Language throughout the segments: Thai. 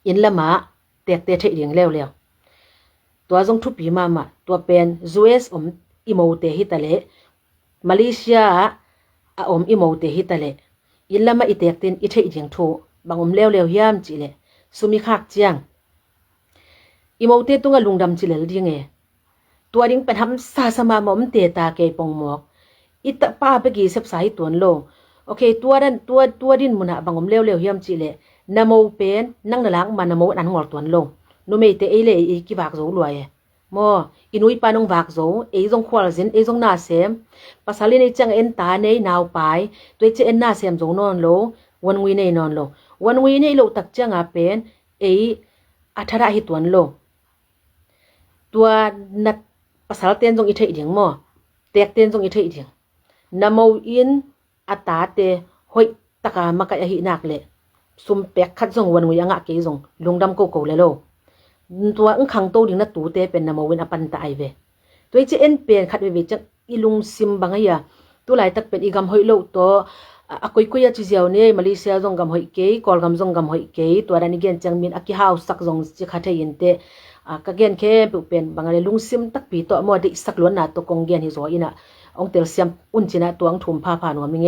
อินละมาแตกเตะเทเดียงแล้วตัวจงทุปีมาตัวเป็นUSอิโมเตฮิตะเลมาเลเซียอิโมเตฮิตะเลอินละมาอิแตกเตนอิเทเดียงโทบางแล้วยามจิเลสุมิคักเจียงอิโมเตตุงลุงดำจิเลดิงตัวดิงเป็นทำซาสมามอมเตตาเกยปองหมอกอิตะป้าไปกี่เสบสายตัวโลโอเคตัวดินมุนะบางแล้วยามจิเลนโมเป็นนั่งนลังมันนโมอันงอตัวโลนุเมเตเอเลอีกิบากโซลวยมออินุยปานงวากโซเอจงควอลซินเอจงนาเซมภาษาลินจังเอ็นตาเนนาวไปตัวเจเอ็นนาเซมจงนอนโลวันวีเนนอนโลวันวีเนโลตักจังอาเป็นเออัทระหิตวันโลตัวนัดภาษาเตียนจงอิเทเดียงมอแตกเตียนจงอิเทเดียงนโมอินอัตาเตหอยตะกามะกะหินักเลซุมแปกคัดจงวันวีอ่ะเกจงลุงดำโกโกเลโลตัวขังโตดิงนะตูเตเป็นนโมเวนอปันตาไอเวตัวเจเอ็นเป็นคัดเวจังอีลุงซิมบังยาตัวหลายตักเป็นอีกำหอยโลตัวกุยจิเจียวเนี่ยมาเลเซียจงกำหอยเกยกอลกำจงกำหอยเกยตัวนั้นนี่เกนจังมินอากิฮาวสักจงจิคัทยินเตก็เกนแค่เป็นบางอะไรลุงซิมตักปีตัวมอดิสักล้วนน่ะตัวกงเกนฮิโซอินะองเตลเซียมอุ่นจินะตัวองถุมผ้าผ่านหัวมิงเง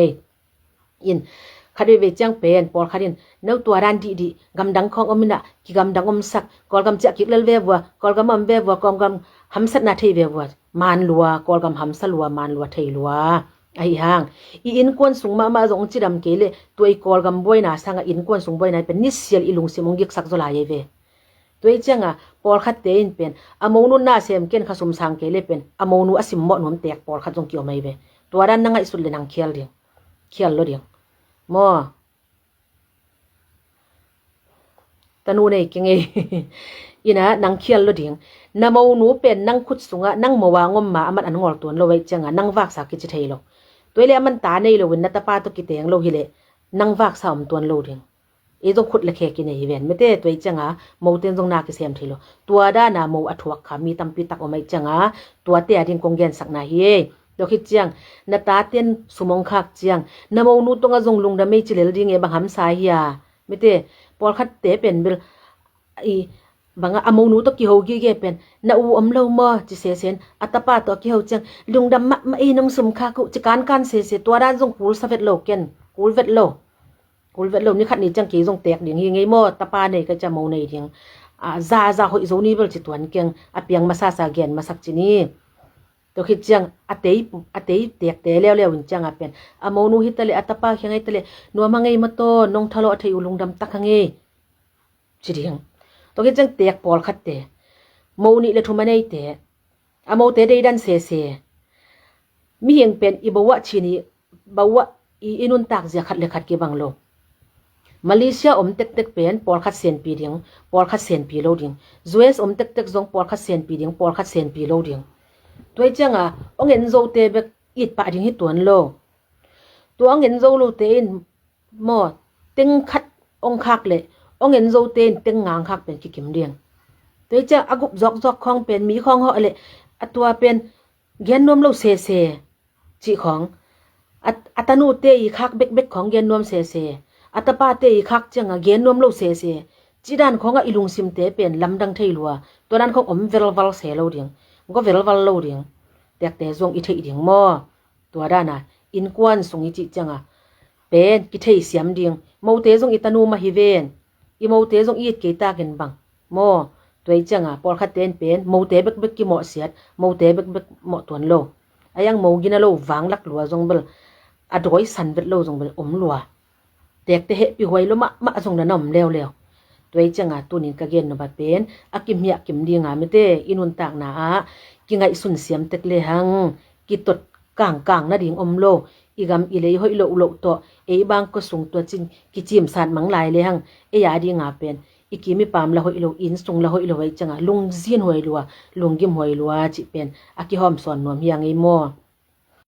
อินคัดเวจังเป็นปอลคัดินเนื้อตัวรันดีกำดังของอมินะกิกำดังสักกอลกำจะกิกเลเววัวกอลกำเววัวกอลกำหำสัตนาเทเววัวมานลัวกอลกำหำสลัวมานลัวเทลัวไอ้ห่างอินกวนสูงมาจงจิดำเกลตัวอีกอลกำบวยน่ะสังอินกวนสูงบวยน่ะเป็นนิสเซียลอีลุงซิมงกิกสักโซลายเวตัวอีจังปอลคัดเตนเป็นอโมนุน่าเซมเกนขสมสังเกลเป็นอโมนุอสิมหมอนหมแตกปอลคัดจงเกี่ยวไม่เวตัวด้านนั่งไอสุดเลยนังเคียลเดียงเคียลโลเดียงมอตนูเนี่ยกิงอินะนังเคียลโลดิงนโมนูเป็นนังขุดสุงะนังมวางมมามันอันงอลตัวโลไว้จังนังวากสากิจิเทโลตัวเลมันตาในโลวินนัตปาตุกิเตงโลหิเลนังวากสามตัวโลดิงเอจงขุดละเคกินในเวนไม่เต้ตัวจังโมเตนจงนากิเซมเทโลตัวด้านาโมอถวกขามีตัมปิตักออกมาจังตัวเตียดิงกงเกนสักนาเฮดอกคิดจังนาตาเตียนสุมงคักจังนโมนูตงะจงลุงดาไม่จิเลลดิงเอบังหำสายยาไม่เต้ปอลคัดเตเป็นเบลอีบางอโมนูตกิโฮกิเกเป็นนาอูอมเลวมอจิเสเซนอัตปาตกิโฮจังลุงดำมะอีนงสมคากุจิการเสตัวด้านจงกูลสเวตโลเกนกูลเวตโลนี่ขัดนี่จังกีจงแตกเดียงยังไงมอตปาเนี่ยก็จะโมในเดียงซาหอยโซนี่เบลจิตวันเกียงอเปียงมาซาเกนมาสักจินีตัวคิดจังอเตยแตกเตแล้วจังเป็นอโมนูฮิตเลอัตปายังไงตเลนัวมังไงมาโตนงทะเลาะที่อุลุงดำตักยังไงจิเดียงตัวคิดจังแตกปอลคัดเตโมนี่เลทุมันไอเตอโมเตได้ดันเสมีเฮงเป็นอิบวะชินีบวะอินุนตักเสียขัดเลขัดกีบังโลมาเลเซียเต็กเป็นปอลคัดเซนปีเดียงปอลคัดเซนปีโลเดียงUSเต็กจงปอลคัดเซนปีเดียงปอลคัดเซนปีโลเดียงตัวจังองเงินโซเตเบกอิดปะดิงฮิตัวนโลตัวองเงินโซโลเตนมอเต็งคัดองคักเลยองเงินโซเตนเต็งงางคักเป็นกิกิมเดียงตัวจังอากุบจอกของเป็นมีของเหาะเลยตัวเป็นเย็นนวมโลเซจิของอัตนูเตอีคักเบกของเย็นนวมเซอัตปาเตอีคักจังเย็นนวมโลเซจีด้านของอิลุงซิมเตเป็นลำดังเทลัวตัวนั้นของเวลวัลเซโลเดียงก็เวลวัลโลเดียงแต่จงอิเทเดียงมอตัวด้านอินกวนสงอิจิจังเป็นกิเทเสียมเดียงโมเตจงอิตานูมาฮิเวนอีโมเตจงอีดเกตากันบังมอตัวจังปอลคัดเตนเป็นโมเตเบกกิโมเสียดโมเตเบกโมตวนโลอายังโมกินาโลวางลักลัวจงเบลอดอยสันเวทโลจงเบลลัวแต่เหปีหวยโลมะจงนั่นอมแล้วตัวจังตัวนี้ก็เกนนบเป็นอากิมเมียกิมดีงาไม่เตอินุนตากนากิไงสุนเสียมเต็กเลหังกิตดกลางนาดิ่งอมโลอีกำอีเลยหอยโลตัวบางก็ส่งตัวจินกิจิมสานมังลายเลยหังยาดีงาเป็นอีกิมีปามละหอยโลอินส่งละหอยโลไว้จังลุงเซียนหอยลัวลุงกิมหอยลัวจิเป็นอากิหอมสอนนวมยังไงมอ